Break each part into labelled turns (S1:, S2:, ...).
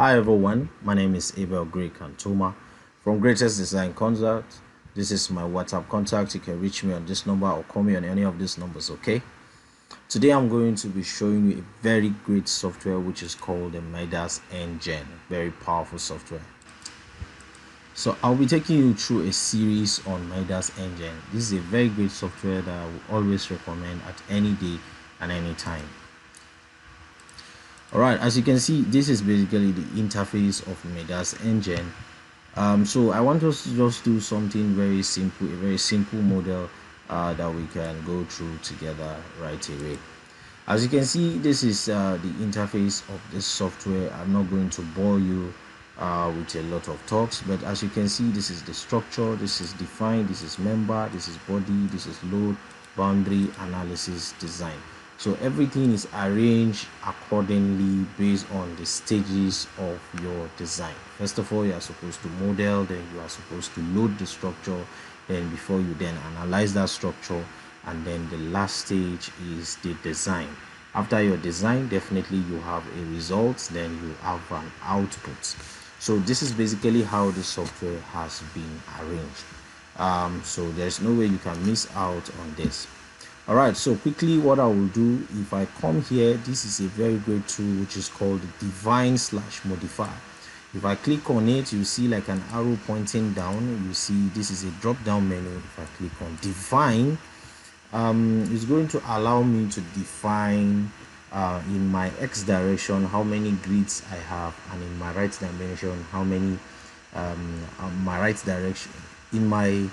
S1: Hi everyone, my name is Abel Grey Kantoma from Greatest Design Consult. This is my WhatsApp contact. You can reach me on this number or call me on any of these numbers, okay? Today I'm going to be showing you a very great software which is called the Midas Engine. Very powerful software. So I'll be taking you through a series on Midas Engine. This is a very great software that I will always recommend at any day and any time. Alright, as you can see, this is basically the interface of Midas Engine. So I want us to just do something very simple, a very simple model that we can go through together right away. As you can see, this is the interface of this software. I'm not going to bore you with a lot of talks, but as you can see, this is the structure, this is define, this is member, this is body, this is load, boundary, analysis, design. So everything is arranged accordingly based on the stages of your design. First of all, you are supposed to model, then you are supposed to load the structure, then before you then analyze that structure, and then the last stage is the design. After your design, definitely you have a result, then you have an output. So this is basically how the software has been arranged. So there's no way you can miss out on this. Alright, so quickly what I will do, if I come here, this is a very great tool which is called Divinemodify. If I click on it, you see like an arrow pointing down. You see this is a drop down menu. If I click on define, it's going to allow me to define in my x direction how many grids I have, and in my right dimension how many my right direction, in my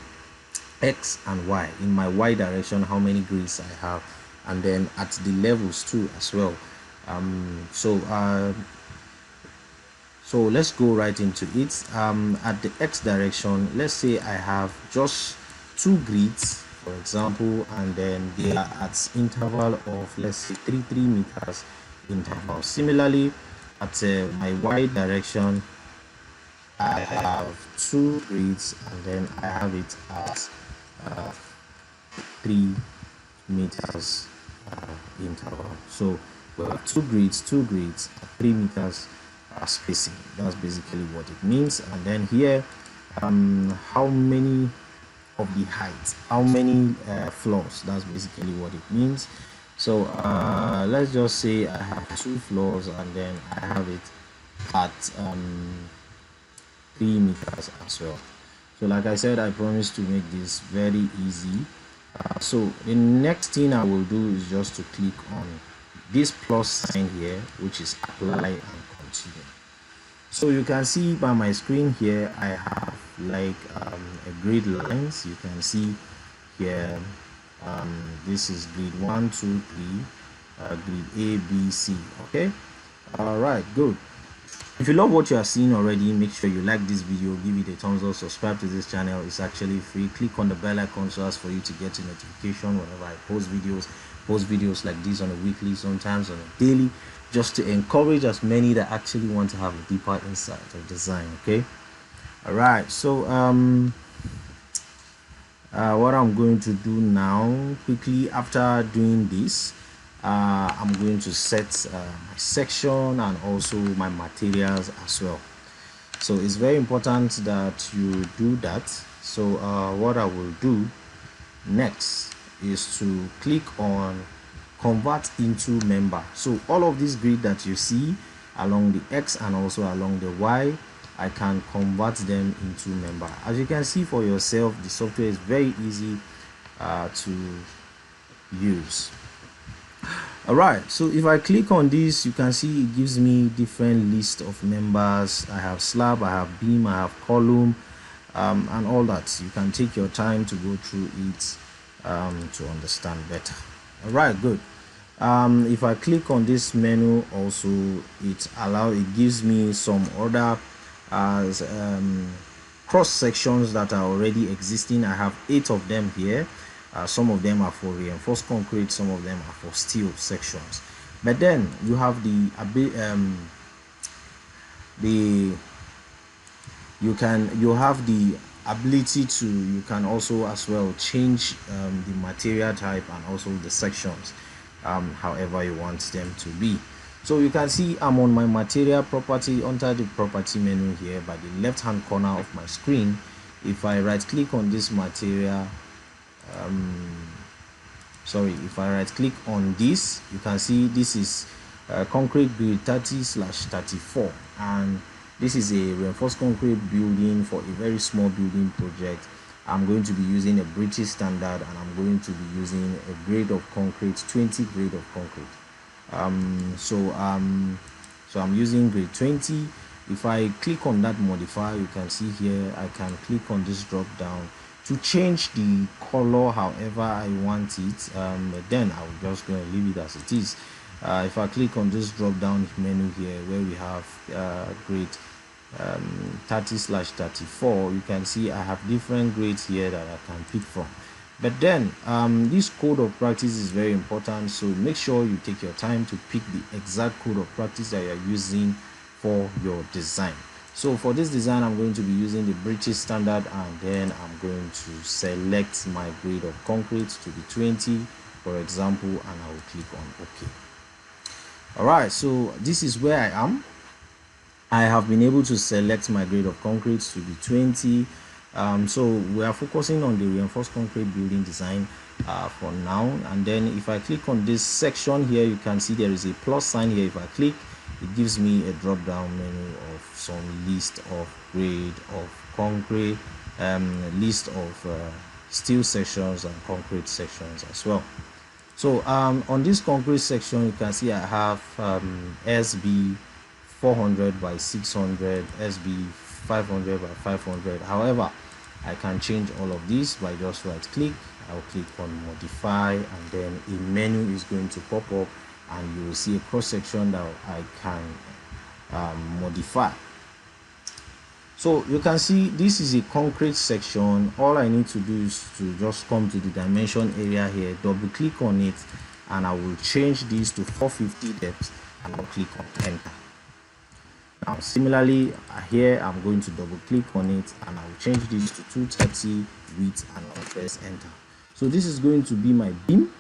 S1: x and y, in my y direction how many grids I have, and then at the levels too as well. So let's go right into it. At the x direction, let's say I have just 2 grids, for example, and then they are at interval of, let's say, 3 meters interval. Similarly, at my y direction, I have 2 grids, and then I have it at 3 meters interval. So we have 2 grids at 3 meters spacing. That's basically what it means. And then here, how many of the height, how many floors, that's basically what it means. So let's just say I have 2 floors, and then I have it at 3 meters as well. So like I said, I promise to make this very easy. So the next thing I will do is just to click on this plus sign here, which is apply and continue. So you can see by my screen here, I have like a grid lines. You can see here, this is grid 1, 2, 3, grid A, B, C. Okay, all right, good. If you love what you are seeing already, make sure you like this video, give it a thumbs up, subscribe to this channel. It's actually free. Click on the bell icon so as for you to get a notification whenever I post videos like this on a weekly, sometimes on a daily, just to encourage as many that actually want to have a deeper insight of design. Okay, all right, so what I'm going to do now quickly after doing this, I'm going to set my section and also my materials as well. So it's very important that you do that. So what I will do next is to click on convert into member. So all of this grid that you see along the X and also along the Y, I can convert them into member. As you can see for yourself, the software is very easy to use. Alright, so if I click on this, you can see it gives me different list of members. I have slab, I have beam, I have column, and all that. You can take your time to go through it to understand better. Alright, good. If I click on this menu also, it gives me some other cross sections that are already existing. I have 8 of them here. Some of them are for reinforced concrete, some of them are for steel sections. But then you have the ability to, you can also as well change the material type and also the sections however you want them to be. So you can see I'm on my material property under the property menu here by the left hand corner of my screen. If I right click on this material, if I right click on this, you can see this is concrete grade 30/34, and this is a reinforced concrete building for a very small building project. I'm going to be using a British standard, and I'm going to be using a grade of concrete 20 grade of concrete. So I'm using grade 20. If I click on that modifier, you can see here I can click on this drop down to change the color however I want it, but then I'm just going to leave it as it is. If I click on this drop down menu here where we have grade 30/34, you can see I have different grades here that I can pick from. But then this code of practice is very important, so make sure you take your time to pick the exact code of practice that you're using for your design. So for this design, I'm going to be using the British standard, and then I'm going to select my grade of concrete to be 20, for example, and I will click on OK. All right, so this is where I am. I have been able to select my grade of concrete to be 20. So we are focusing on the reinforced concrete building design for now. And then if I click on this section here, you can see there is a plus sign here. If I click, it gives me a drop down menu of some list of grade of concrete, list of steel sections and concrete sections as well. So on this concrete section, you can see I have SB 400 by 600, SB 500 by 500. However, I can change all of this by just right click. I'll click on modify, and then a menu is going to pop up, and you will see a cross section that I can modify. So you can see this is a concrete section. All I need to do is to just come to the dimension area here, double click on it, and I will change this to 450 depth, and I'll click on enter. Now similarly here I'm going to double click on it, and I will change this to 230 width, and I'll press enter. So this is going to be my beam.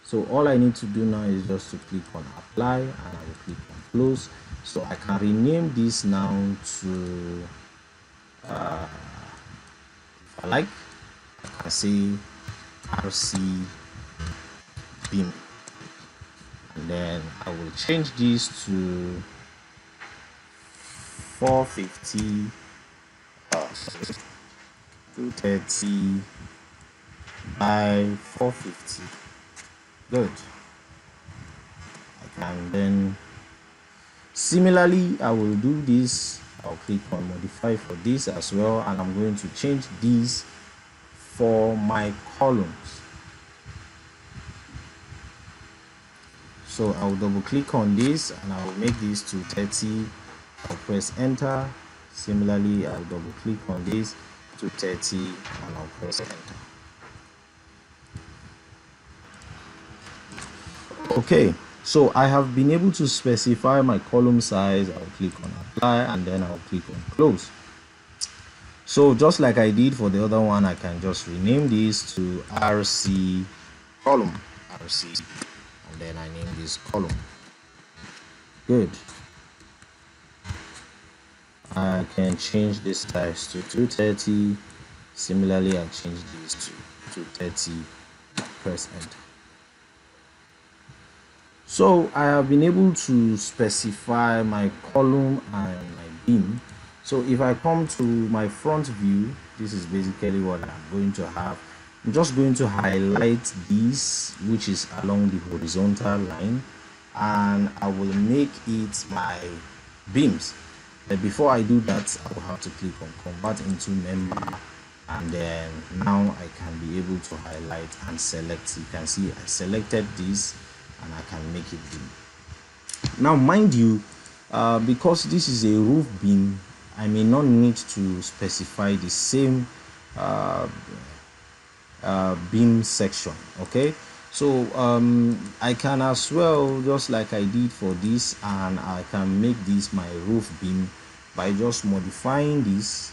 S1: So all I need to do now is just to click on apply, and I will click on close. So I can rename this now to if I like, I can say RC beam, and then I will change this to 450 230 by 450. Good. And then similarly I will do this. I'll click on modify for this as well, and I'm going to change these for my columns. So I'll double click on this, and I will make this to 30. I'll press enter. Similarly, I'll double click on this to 30, and I'll press enter. Okay, so I have been able to specify my column size. I'll click on apply, and then I'll click on close. So just like I did for the other one, I can just rename this to RC column, RC, and then I name this column. Good. I can change this size to 230. Similarly, I'll change this to 230. Press enter. So I have been able to specify my column and my beam. So if I come to my front view, this is basically what I'm going to have. I'm just going to highlight this, which is along the horizontal line, and I will make it my beams. But before I do that, I will have to click on convert into member, and then now I can be able to highlight and select. You can see I selected this, and I can make it beam. Now mind you, because this is a roof beam, I may not need to specify the same beam section. Okay, so I can as well, just like I did for this, and I can make this my roof beam by just modifying this.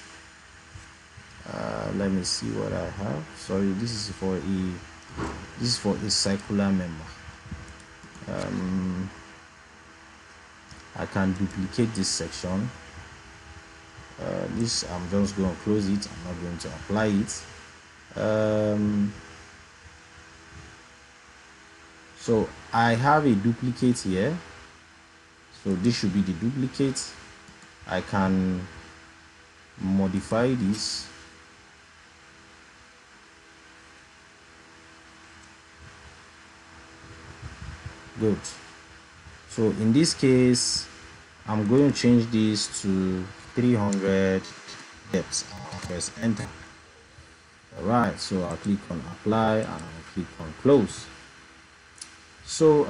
S1: Let me see what I have. Sorry, this is for a circular member. I can duplicate this section. This I'm just going to close it. I'm not going to apply it. So I have a duplicate here, so this should be the duplicate. I can modify this. Good. So in this case, I'm going to change this to 300 depth. I'll press enter. Alright, so I'll click on apply and I'll click on close. So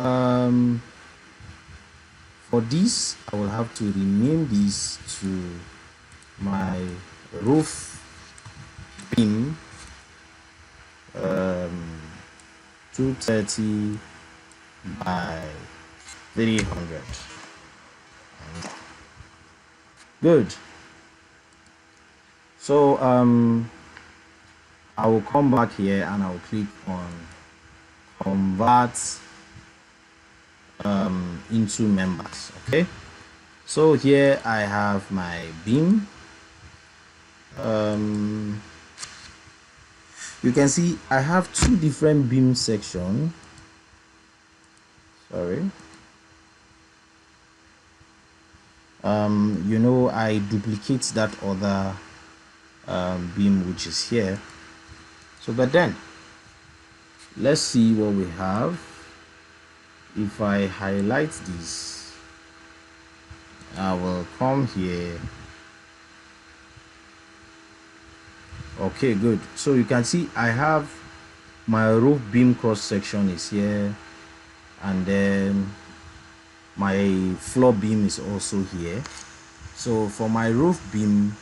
S1: for this, I will have to rename this to my roof beam 230 by 300. Good. So I will come back here and I will click on convert into members. Okay, so here I have my beam. You can see I have two different beam sections. Sorry. You know, I duplicate that other beam which is here. So but then let's see what we have. If I highlight this, I will come here. Okay, good. So you can see I have my roof beam cross section is here, and then my floor beam is also here. So for my roof beam,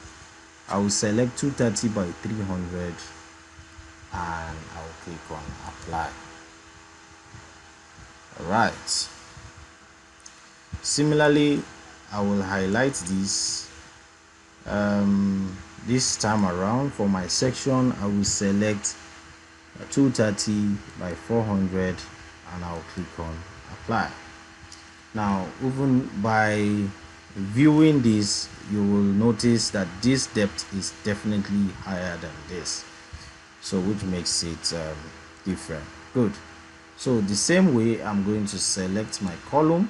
S1: I will select 230 by 300 and I will click on apply. Alright, similarly I will highlight this. This time around for my section, I will select 230 by 400 and I'll click on apply. Now, even by viewing this, you will notice that this depth is definitely higher than this, so which makes it different. Good. So the same way, I'm going to select my column,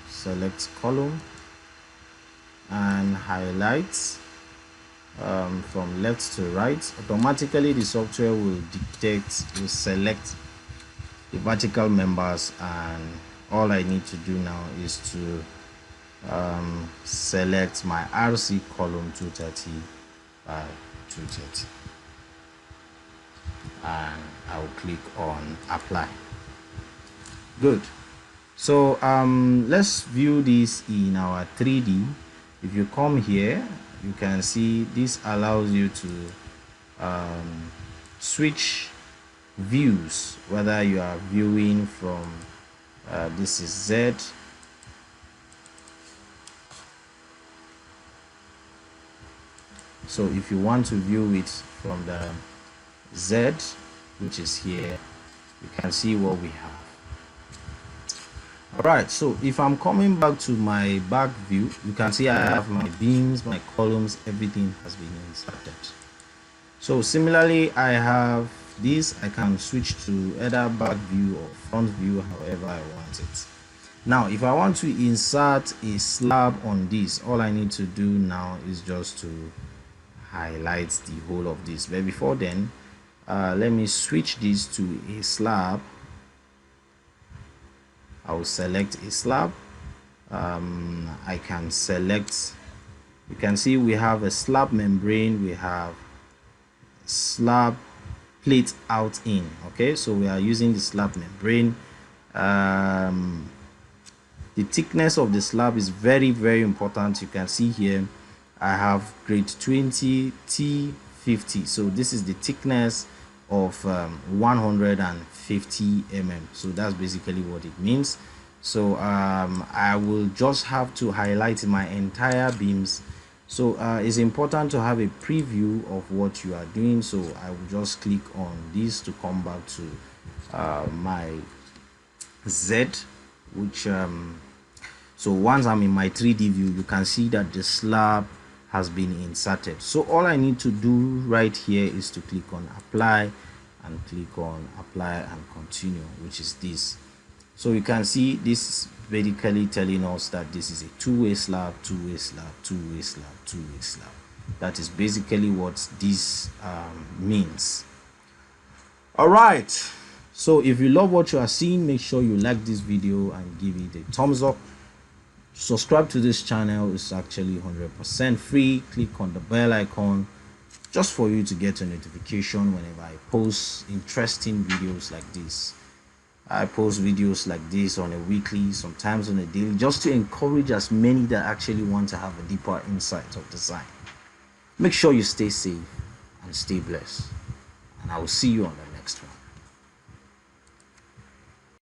S1: select column and highlight from left to right. Automatically the software will select the vertical members, and all I need to do now is to select my RC column 230 by 230 and I will click on apply. Good. So let's view this in our 3D. If you come here, you can see this allows you to switch views, whether you are viewing from this is Z, so if you want to view it from the Z, which is here, you can see what we have. Alright, so if I'm coming back to my back view, you can see I have my beams, my columns, everything has been inserted. So similarly, I have this. I can switch to either back view or front view, however I want it. Now if I want to insert a slab on this, all I need to do now is just to highlight the whole of this. But before then, let me switch this to a slab. I will select a slab. I can select, you can see we have a slab membrane, we have slab plate out in. Okay, so we are using the slab membrane. The thickness of the slab is very important. You can see here I have grade 20 T50, so this is the thickness of 150 mm. So that's basically what it means. So I will just have to highlight my entire beams. So it's important to have a preview of what you are doing. So I will just click on this to come back to my Z which so once I'm in my 3D view, you can see that the slab has been inserted. So all I need to do right here is to click on apply and click on apply and continue, which is this. So you can see this basically telling us that this is a two-way slab, two-way slab, two-way slab, two-way slab. That is basically what this means. All right, so if you love what you are seeing, make sure you like this video and give it a thumbs up. Subscribe to this channel is actually 100% free. Click on the bell icon just for you to get a notification whenever I post interesting videos like this. I post videos like this on a weekly, sometimes on a daily, just to encourage as many that actually want to have a deeper insight of design. Make sure you stay safe and stay blessed, and I will see you on the